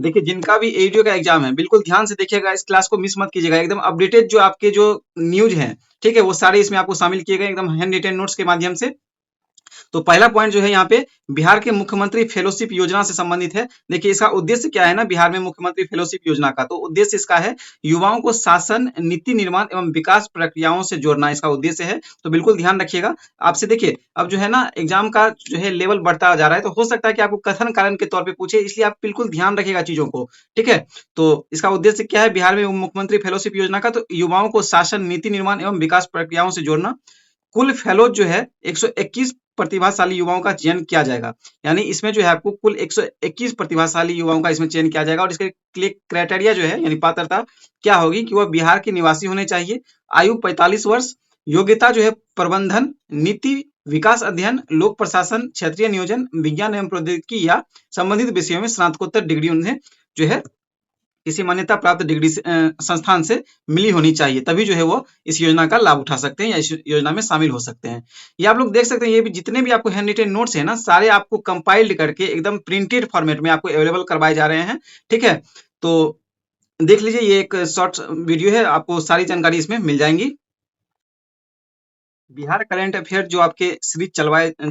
देखिए, जिनका भी एडीओ का एग्जाम है, बिल्कुल ध्यान से देखिएगा, इस क्लास को मिस मत कीजिएगा। एकदम अपडेटेड जो आपके जो न्यूज हैं, ठीक है, वो सारे इसमें आपको शामिल किए गए एकदम हैंड रिटेन नोट्स के माध्यम से। तो पहला पॉइंट जो है यहाँ पे बिहार के मुख्यमंत्री फेलोशिप योजना से संबंधित है। देखिए, इसका उद्देश्य क्या है ना, बिहार में मुख्यमंत्री फेलोशिप योजना का तो उद्देश्य इसका है युवाओं को शासन, नीति निर्माण एवं विकास प्रक्रियाओं से जोड़ना, इसका उद्देश्य है। तो बिल्कुल ध्यान रखिएगा। आपसे देखिए, अब जो है ना एग्जाम का जो है लेवल बढ़ता जा रहा है, तो हो सकता है कि आपको कथन कारण के तौर पर पूछे, इसलिए आप बिल्कुल ध्यान रखिएगा चीजों को। ठीक है, तो इसका उद्देश्य क्या है बिहार में मुख्यमंत्री फेलोशिप योजना का, तो युवाओं को शासन, नीति निर्माण एवं विकास प्रक्रियाओं से जोड़ना। कुल फेलोज जो है 121 प्रतिभाशाली युवाओं का चयन किया जाएगा। यानी इसमें जो है आपको कुल 121 प्रतिभाशाली युवाओं का इसमें चयन किया जाएगा। और इसके क्राइटेरिया जो है यानी पात्रता क्या होगी कि वह बिहार के निवासी होने चाहिए, आयु 45 वर्ष, योग्यता जो है प्रबंधन, नीति, विकास अध्ययन, लोक प्रशासन, क्षेत्रीय नियोजन, विज्ञान एवं प्रौद्योगिकी या संबंधित विषयों में स्नातकोत्तर डिग्री उन्हें जो है किसी मान्यता प्राप्त डिग्री संस्थान से मिली होनी चाहिए, तभी जो है वो इस योजना का लाभ उठा सकते हैं या इस योजना में शामिल हो सकते हैं। ये आप लोग देख सकते हैं, ये भी जितने भी आपको हैंड रिटेन नोट्स है ना, सारे आपको कंपाइल्ड करके एकदम प्रिंटेड फॉर्मेट में आपको अवेलेबल करवाए जा रहे हैं। ठीक है, तो देख लीजिए, ये एक शॉर्ट वीडियो है, आपको सारी जानकारी इसमें मिल जाएंगी। बिहार करंट अफेयर जो आपके सीरीज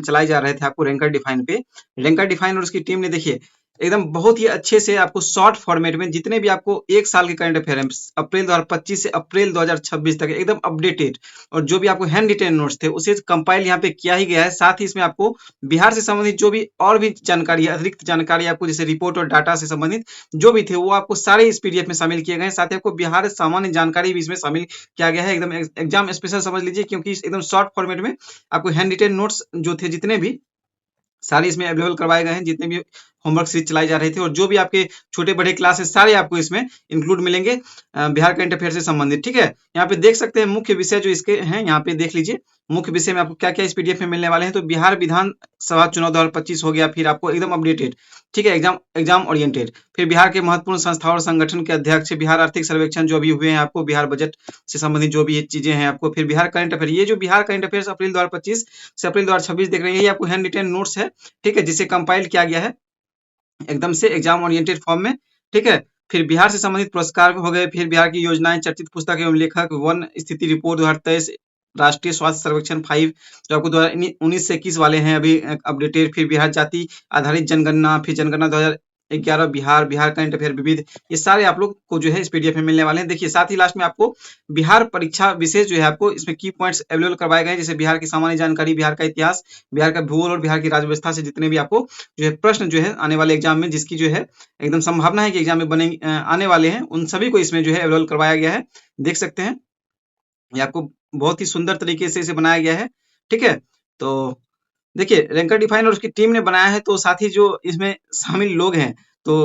चलाए जा रहे थे आपको रैंकर डिफाइन पे, रैंकर डिफाइन और उसकी टीम ने देखिए एकदम बहुत ही अच्छे से आपको शॉर्ट फॉर्मेट में जितने भी आपको एक साल के करंट अफेयर हैं अप्रैल 2025 से अप्रैल 2026 तक एकदम अपडेटेड, और जो भी आपको हैंड रिटेन नोट्स थे उसे कंपाइल यहाँ पे किया ही गया है। साथ ही इसमें आपको बिहार से संबंधित जो भी और भी जानकारी है, अतिरिक्त जानकारी आपको जैसे रिपोर्ट और डाटा से संबंधित जो भी थे वो आपको सारे इस पीडीएफ में शामिल किए गए हैं। साथ ही आपको बिहार सामान्य जानकारी भी इसमें शामिल किया गया है, एकदम एग्जाम स्पेशल समझ लीजिए, क्योंकि एकदम शॉर्ट फॉर्मेट में आपको हैंड रिटेन नोट्स जो थे जितने भी सारे इसमें अवेलेबल करवाए गए हैं, जितने भी होमवर्क सीरीज चलाई जा रही थी और जो भी आपके छोटे बड़े क्लासेस सारे आपको इसमें इंक्लूड मिलेंगे बिहार करंट अफेयर से संबंधित। ठीक है, यहाँ पे देख सकते हैं मुख्य विषय जो इसके हैं, यहाँ पे देख लीजिए मुख्य विषय में आपको क्या क्या इस पीडीएफ में मिलने वाले हैं। तो बिहार विधानसभा चुनाव 2025 हो गया, फिर आपको एकदम अपडेटेड, ठीक है, एग्जाम ओरिएंटेड। फिर बिहार के महत्वपूर्ण संस्था और संगठन के अध्यक्ष, बिहार आर्थिक सर्वेक्षण जो अभी हुए हैं आपको, बिहार बजट से संबंधित जो भी ये चीजें हैं आपको, फिर बिहार करंट अफेयर, ये जो बिहार करंट अफेयर अप्रैल 2025 से अप्रैल 2026 देख रहे हैं, ये आपको हैंड रिटेन नोट्स है। ठीक है, जिसे कंपाइल किया गया है एकदम से एग्जाम ओरिएंटेड फॉर्म में। ठीक है, फिर बिहार से संबंधित पुरस्कार हो गए, फिर बिहार की योजनाएं, चर्चित पुस्तक एवं लेखक, वन स्थिति रिपोर्ट 2023, राष्ट्रीय स्वास्थ्य सर्वेक्षण 5 जो आपको 2019 से 21 वाले हैं अभी अपडेटेड, फिर बिहार जाति आधारित जनगणना, फिर जनगणना 2011 बिहार, बिहार करंट अफेयर विविध, ये सारे आप लोग को जो है इस पीडीएफ में मिलने वाले हैं। देखिए, साथ ही लास्ट में आपको बिहार परीक्षा विशेष जो है आपको इसमें की पॉइंट्स अवेलेबल करवाए गए हैं, जैसे बिहार की सामान्य जानकारी, बिहार का इतिहास, बिहार का भूगोल और बिहार की राज्य व्यवस्था से जितने भी आपको जो है प्रश्न जो है आने वाले एग्जाम में, जिसकी जो है एकदम संभावना है कि एग्जाम में बने आने वाले हैं, उन सभी को इसमें जो है अवेलेबल करवाया गया है। देख सकते हैं, ये आपको बहुत ही सुंदर तरीके से इसे बनाया गया है। ठीक है, तो देखिए रैंकर डिफाइन और उसकी टीम ने बनाया है, तो साथ ही जो इसमें शामिल लोग हैं, तो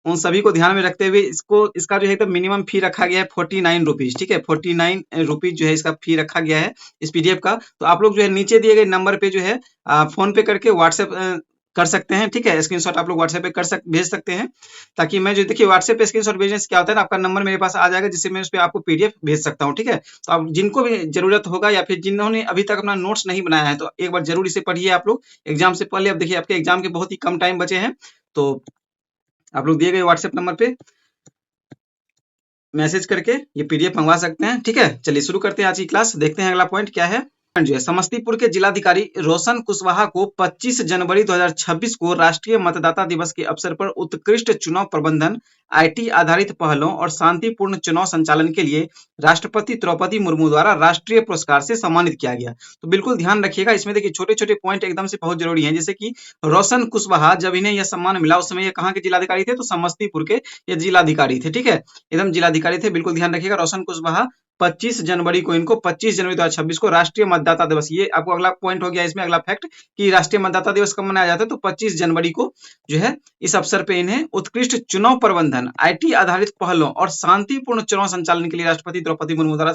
उन सभी को ध्यान में रखते हुए इसका जो है एकदम मिनिमम फी रखा गया है 49 रुपीज। ठीक है, 49 रुपीज जो है इसका फी रखा गया है इस पीडीएफ का। तो आप लोग जो है नीचे दिए गए नंबर पे जो है फोन पे करके व्हाट्सएप कर सकते हैं। ठीक है, स्क्रीनशॉट आप लोग व्हाट्सएप पे भेज सकते हैं, ताकि मैं जो देखिए व्हाट्सएप पे स्क्रीनशॉट भेजने से क्या होता है ना, आपका नंबर मेरे पास आ जाएगा, जिससे मैं उस पर आपको पीडीएफ भेज सकता हूँ। ठीक है, तो आप जिनको भी जरूरत होगा या फिर जिन्होंने अभी तक अपना नोट्स नहीं बनाया है, तो एक बार जरूर इसे पढ़िए आप लोग एग्जाम से पहले। अब देखिए आपके एग्जाम के बहुत ही कम टाइम बचे हैं, तो आप लोग दिए गए व्हाट्सएप नंबर पे मैसेज करके ये पीडीएफ मंगवा सकते हैं। ठीक है, चलिए शुरू करते हैं आज की क्लास। देखते हैं अगला पॉइंट क्या है। जो है समस्तीपुर के जिलाधिकारी रोशन कुशवाहा को 25 जनवरी 2026 को राष्ट्रीय मतदाता दिवस के अवसर पर उत्कृष्ट चुनाव प्रबंधन, आईटी आधारित पहलों और शांतिपूर्ण चुनाव संचालन के लिए राष्ट्रपति द्रौपदी मुर्मू द्वारा राष्ट्रीय पुरस्कार से सम्मानित किया गया। तो बिल्कुल ध्यान रखिएगा, इसमें देखिए छोटे छोटे पॉइंट एकदम से बहुत जरूरी हैं, जैसे कि रोशन कुशवाहा जब इन्हें यह सम्मान मिला उस समय ये कहाँ के जिलाधिकारी थे, तो समस्तीपुर के ये जिलाधिकारी थे। ठीक है, एकदम जिलाधिकारी थे, बिल्कुल ध्यान रखिएगा। रोशन कुशवाहा 25 जनवरी को, इनको 25 जनवरी 2026 को राष्ट्रीय मतदाता दिवस, ये आपको अगला पॉइंट हो गया इसमें, अगला फैक्ट कि राष्ट्रीय मतदाता दिवस कब मनाया जाता है, तो 25 जनवरी को जो है इस अवसर पे इन्हें उत्कृष्ट चुनाव प्रबंधन, आईटी आधारित पहलों और शांतिपूर्ण चुनाव संचालन के लिए राष्ट्रपति द्रौपदी मुर्मू द्वारा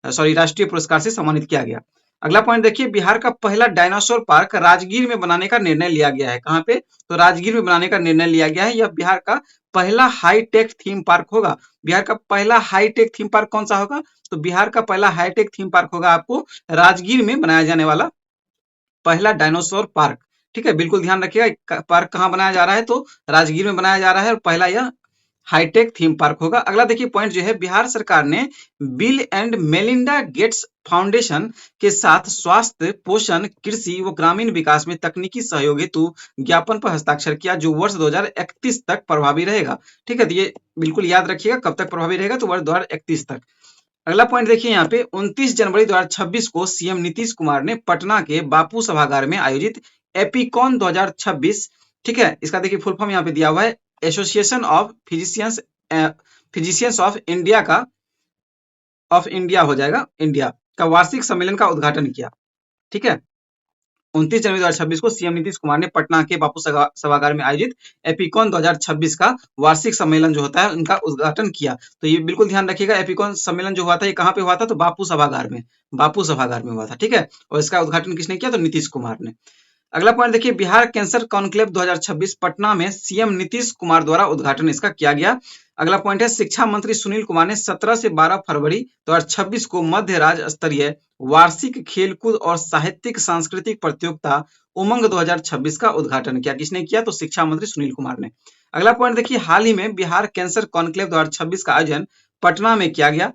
राष्ट्रीय पुरस्कार से सम्मानित किया गया। अगला पॉइंट देखिए, बिहार का पहला डायनासोर पार्क राजगीर में बनाने का निर्णय लिया गया है। कहां पे, तो राजगीर में बनाने का निर्णय लिया गया है। यह बिहार का पहला हाईटेक थीम पार्क होगा। बिहार का पहला हाईटेक थीम पार्क कौन सा होगा, तो बिहार का पहला हाईटेक थीम पार्क होगा आपको राजगीर में बनाया जाने वाला पहला डायनासोर पार्क। ठीक है, बिल्कुल ध्यान रखिएगा। पार्क कहाँ बनाया जा रहा है, तो राजगीर में बनाया जा रहा है और पहला यह हाईटेक थीम पार्क होगा। अगला देखिए पॉइंट जो है, बिहार सरकार ने bill and Melinda Gates foundation के साथ स्वास्थ्य, पोषण, कृषि व ग्रामीण विकास में तकनीकी सहयोग हेतु ज्ञापन पर हस्ताक्षर किया, जो वर्ष 2031 तक प्रभावी रहेगा। ठीक है, तो ये बिल्कुल याद रखिएगा, कब तक प्रभावी रहेगा, तो वर्ष 2031 तक। अगला पॉइंट देखिए यहाँ पे, 29 जनवरी 2026 को सीएम नीतीश कुमार ने पटना के बापू सभागार में आयोजित एपीकॉन 2026, ठीक है, इसका देखिए फुल फॉर्म यहाँ पे दिया हुआ है, association of physicians of India हो जाएगा, इंडिया का वार्षिक सम्मेलन का उद्घाटन किया। ठीक है, 29 जनवरी 2026 को सीएम नीतीश कुमार ने पटना के बापू सभागार में आयोजित एपीकॉन 2026 का वार्षिक सम्मेलन जो होता है उनका उद्घाटन किया। तो ये बिल्कुल ध्यान रखिएगा, एपीकॉन सम्मेलन जो हुआ था ये कहाँ पे हुआ था, तो बापू सभागार में, बापू सभागार में हुआ था। ठीक है, और इसका उद्घाटन किसने किया, तो नीतीश कुमार ने। अगला पॉइंट देखिए, बिहार कैंसर कॉन्क्लेव 2026 पटना में सीएम नीतीश कुमार द्वारा उद्घाटन इसका किया गया। अगला पॉइंट है, शिक्षा मंत्री सुनील कुमार ने 17 से 12 फरवरी 2026 को मध्य राज्य स्तरीय वार्षिक खेलकूद और साहित्यिक सांस्कृतिक प्रतियोगिता उमंग 2026 का उद्घाटन किया। किसने किया, तो शिक्षा मंत्री सुनील कुमार ने। अगला पॉइंट देखिए, हाल ही में बिहार कैंसर कॉन्क्लेव 2026 का आयोजन पटना में किया गया।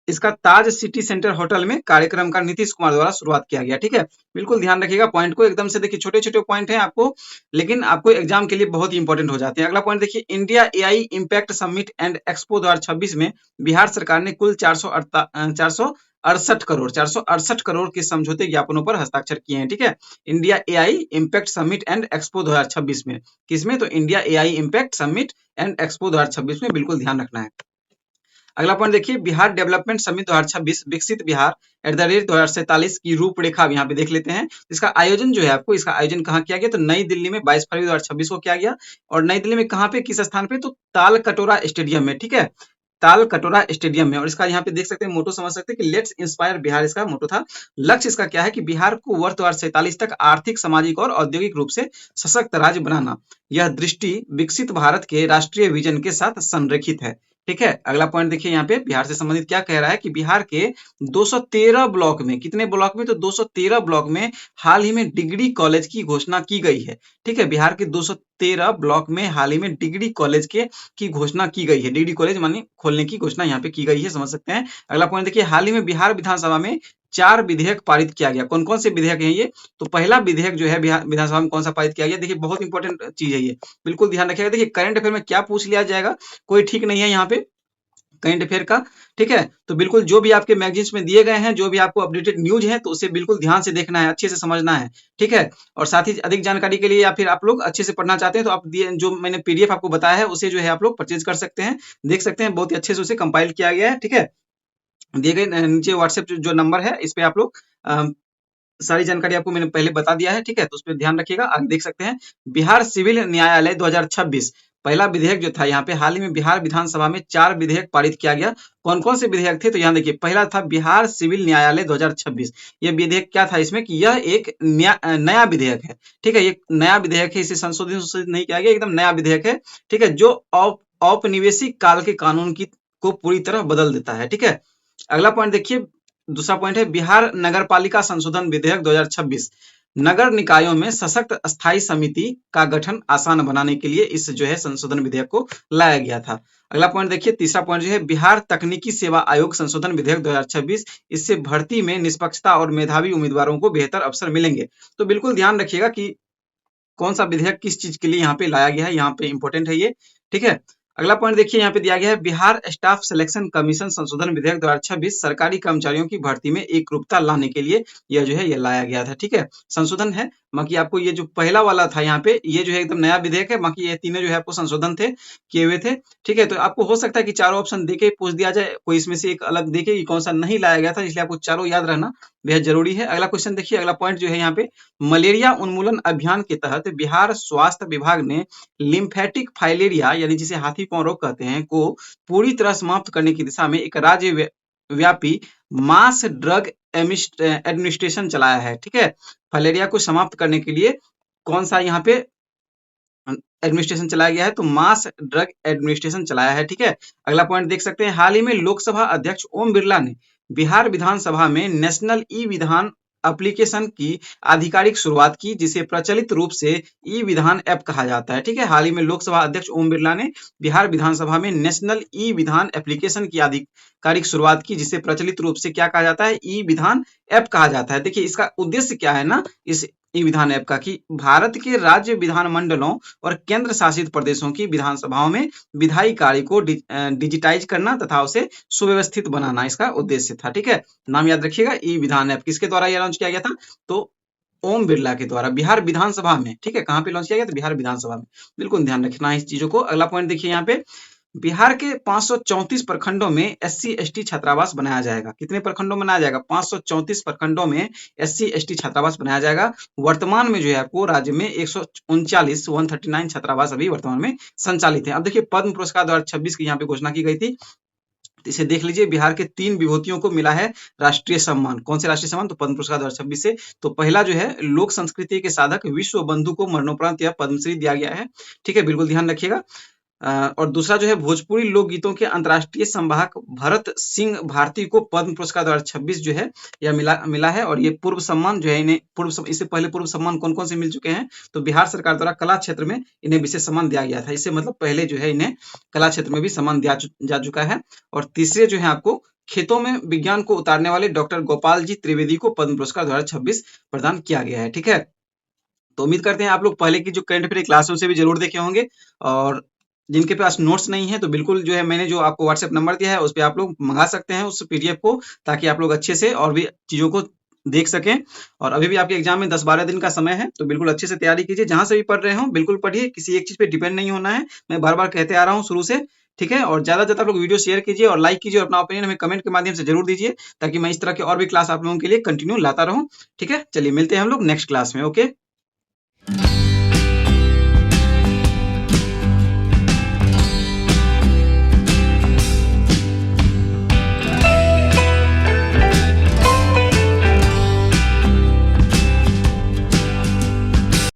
इसका ताज सिटी सेंटर होटल में कार्यक्रम का नीतीश कुमार द्वारा शुरुआत किया गया। ठीक है, बिल्कुल ध्यान रखिएगा पॉइंट को, एकदम से देखिए छोटे छोटे पॉइंट हैं आपको, लेकिन आपको एग्जाम के लिए बहुत ही इंपॉर्टेंट हो जाते हैं। अगला पॉइंट देखिए, India AI impact summit and expo 2026 में बिहार सरकार ने कुल 468 करोड़ के समझौते ज्ञापनों पर हस्ताक्षर किए हैं। ठीक है, India AI impact summit and expo 2026 में, किसमें, तो India AI impact summit and expo 2026 में, बिल्कुल ध्यान रखना है। अगला पॉइंट देखिए, बिहार डेवलपमेंट समिट 2026 विकसित बिहार @2047 की रूपरेखा यहाँ पे देख लेते हैं। इसका आयोजन जो है आपको, इसका आयोजन कहाँ किया गया, तो नई दिल्ली में 22 फरवरी 2026 को किया गया। और नई दिल्ली में कहाँ पे, किस स्थान पे, तो ताल कटोरा स्टेडियम में। ठीक है, ताल कटोरा स्टेडियम में। और इसका यहाँ पे देख सकते हैं, मोटो समझ सकते हैं कि लेट्स इंस्पायर बिहार इसका मोटो था। लक्ष्य इसका क्या है कि बिहार को वर्ष 2047 तक आर्थिक, सामाजिक और औद्योगिक रूप से सशक्त राज्य बनाना। यह दृष्टि विकसित भारत के राष्ट्रीय विजन के साथ संरेखित है। ठीक है, अगला पॉइंट देखिए, यहाँ पे बिहार से संबंधित क्या कह रहा है कि बिहार के 213 ब्लॉक में, कितने ब्लॉक में, तो 213 ब्लॉक में हाल ही में डिग्री कॉलेज की घोषणा की गई है। ठीक है, बिहार के 213 ब्लॉक में हाल ही में डिग्री कॉलेज की घोषणा की गई है। डिग्री कॉलेज मानी खोलने की घोषणा यहाँ पे की गई है, समझ सकते हैं। अगला पॉइंट देखिए, हाल ही में बिहार विधानसभा में 4 विधेयक पारित किया गया। कौन कौन से विधेयक हैं ये, तो पहला विधेयक जो है बिहार विधानसभा में कौन सा पारित किया गया, देखिए बहुत इंपॉर्टेंट चीज है ये, बिल्कुल ध्यान रखिएगा। देखिए करंट अफेयर में क्या पूछ लिया जाएगा, कोई ठीक नहीं है यहाँ पे करंट अफेयर का। ठीक है, तो बिल्कुल जो भी आपके मैगजीन्स में दिए गए हैं, जो भी आपको अपडेटेड न्यूज है, तो उसे बिल्कुल ध्यान से देखना है, अच्छे से समझना है। ठीक है, और साथ ही अधिक जानकारी के लिए या फिर आप लोग अच्छे से पढ़ना चाहते हैं, तो आप जो मैंने पीडीएफ आपको बताया है उसे जो है आप लोग परचेज कर सकते हैं, देख सकते हैं, बहुत ही अच्छे से उसे कंपाइल किया गया है। ठीक है, दिए गए नीचे व्हाट्सएप जो नंबर है इस पे आप लोग सारी जानकारी आपको मैंने पहले बता दिया है। ठीक है, तो उस पर ध्यान रखिएगा। आगे देख सकते हैं, बिहार सिविल न्यायालय 2026 पहला विधेयक जो था, यहाँ पे हाल ही में बिहार विधानसभा में 4 विधेयक पारित किया गया। कौन कौन से विधेयक थे, तो यहाँ देखिए, पहला था बिहार सिविल न्यायालय 2026। ये विधेयक क्या था इसमें, कि यह एक नया विधेयक है। ठीक है, ये नया विधेयक है, इसे संशोधित नहीं किया गया, एकदम नया विधेयक है। ठीक है, जो औपनिवेशिक काल के कानून को पूरी तरह बदल देता है। ठीक है, अगला पॉइंट देखिए, दूसरा पॉइंट है बिहार नगरपालिका संशोधन विधेयक 2026। नगर निकायों में सशक्त स्थायी समिति का गठन आसान बनाने के लिए इस जो है संशोधन विधेयक को लाया गया था। अगला पॉइंट देखिए, तीसरा पॉइंट जो है बिहार तकनीकी सेवा आयोग संशोधन विधेयक 2026। इससे भर्ती में निष्पक्षता और मेधावी उम्मीदवारों को बेहतर अवसर मिलेंगे। तो बिल्कुल ध्यान रखिएगा कि कौन सा विधेयक किस चीज के लिए यहाँ पे लाया गया है, यहाँ पे इंपॉर्टेंट है ये। ठीक है, अगला पॉइंट देखिए, यहाँ पे दिया गया है बिहार स्टाफ सिलेक्शन कमीशन संशोधन विधेयक 2026। सरकारी कर्मचारियों की भर्ती में एकरूपता लाने के लिए यह जो है ये लाया गया था। ठीक है, संशोधन है, बाकी आपको ये जो पहला वाला था यहाँ पे, ये जो है एकदम नया विधेयक है, बाकी ये तीनों जो है आपको संशोधन थे, किए हुए थे। ठीक है, तो आपको हो सकता है कि चारों ऑप्शन देके पूछ दिया जाए, कोई इसमें से एक अलग देके कि कौन सा नहीं लाया गया था, इसलिए आपको चारों याद रहना बेहद जरूरी है। अगला क्वेश्चन देखिए, अगला पॉइंट जो है यहाँ पे, मलेरिया उन्मूलन अभियान के तहत बिहार स्वास्थ्य विभाग ने लिम्फेटिक फाइलेरिया यानी जिसे हाथी पांव रोग कहते हैं को पूरी तरह समाप्त करने की दिशा में एक राज्य व्यापी मास ड्रग एडमिनिस्ट्रेशन चलाया है। ठीक है, फाइलेरिया को समाप्त करने के लिए कौन सा यहाँ पे एडमिनिस्ट्रेशन चलाया गया है, तो मास ड्रग एडमिनिस्ट्रेशन चलाया है। ठीक है, अगला पॉइंट देख सकते हैं, हाल ही में लोकसभा अध्यक्ष ओम बिरला ने बिहार विधानसभा में नेशनल ई विधान एप्लीकेशन की आधिकारिक शुरुआत की, जिसे प्रचलित रूप से ई विधान ऐप कहा जाता है। ठीक है, हाल ही में लोकसभा अध्यक्ष ओम बिरला ने बिहार विधानसभा में नेशनल ई विधान एप्लीकेशन की आधिकारिक शुरुआत की, जिसे प्रचलित रूप से क्या कहा जाता है, ई विधान ऐप कहा जाता है। देखिए इसका उद्देश्य क्या है ना, इस ई विधान ऐप का, कि भारत के राज्य विधानमंडलों और केंद्र शासित प्रदेशों की विधानसभाओं में विधायी कार्य को डिजिटाइज करना तथा उसे सुव्यवस्थित बनाना इसका उद्देश्य था। ठीक है, नाम याद रखिएगा, ई विधान ऐप किसके द्वारा यह लॉन्च किया गया था, तो ओम बिरला के द्वारा बिहार विधानसभा में। ठीक है, कहां पे लॉन्च किया गया, तो बिहार विधानसभा में। बिल्कुल ध्यान रखना है इस चीजों को। अगला पॉइंट देखिए यहाँ पे, बिहार के 534 प्रखंडों में SC/ST छात्रावास बनाया जाएगा। कितने प्रखंडों में बनाया जाएगा, 534 प्रखंडों में SC/ST छात्रावास बनाया जाएगा। वर्तमान में जो है आपको राज्य में 139 छात्रावास अभी वर्तमान में संचालित है। अब देखिए पद्म पुरस्कार 2026 की यहाँ पे घोषणा की गई थी, तो इसे देख लीजिए, बिहार के 3 विभूतियों को मिला है राष्ट्रीय सम्मान। कौन से राष्ट्रीय सम्मान, तो पद्म पुरस्कार 2026 से। तो पहला जो है लोक संस्कृति के साधक विश्व बंधु को मरणोपरांत यह पद्मश्री दिया गया है। ठीक है, बिल्कुल ध्यान रखिएगा। और दूसरा जो है भोजपुरी लोकगीतों के अंतर्राष्ट्रीय संवाहक भरत सिंह भारती को पद्म पुरस्कार 2026 जो है यह मिला है। और ये पूर्व सम्मान जो है इन्हें इससे पहले पूर्व सम्मान कौन कौन से मिल चुके हैं, तो बिहार सरकार द्वारा कला क्षेत्र में इन्हें विशेष सम्मान दिया गया था। इससे मतलब पहले जो है इन्हें कला क्षेत्र में भी सम्मान दिया जा चुका है। और तीसरे जो है आपको खेतों में विज्ञान को उतारने वाले डॉक्टर गोपाल जी त्रिवेदी को पद्म पुरस्कार 2026 प्रदान किया गया है। ठीक है, तो उम्मीद करते हैं आप लोग पहले की जो करंट अफेयर क्लास है उसे भी जरूर देखे होंगे। और जिनके पास नोट्स नहीं है तो बिल्कुल जो है मैंने जो आपको व्हाट्सएप नंबर दिया है उस पर आप लोग मंगा सकते हैं उस PDF को, ताकि आप लोग अच्छे से और भी चीजों को देख सकें। और अभी भी आपके एग्जाम में 10-12 दिन का समय है, तो बिल्कुल अच्छे से तैयारी कीजिए। जहां से भी पढ़ रहे हो बिल्कुल पढ़िए, किसी एक चीज पे डिपेंड नहीं होना है। मैं बार बार कहते आ रहा हूँ शुरू से। ठीक है, और ज्यादा से ज्यादा आप लोग वीडियो शेयर कीजिए और लाइक कीजिए और अपना ओपिनियन हमें कमेंट के माध्यम से जरूर दीजिए, ताकि मैं इस तरह के और भी क्लास आप लोगों के लिए कंटिन्यू लाता रहूं। ठीक है, चलिए मिलते हैं हम लोग नेक्स्ट क्लास में। ओके।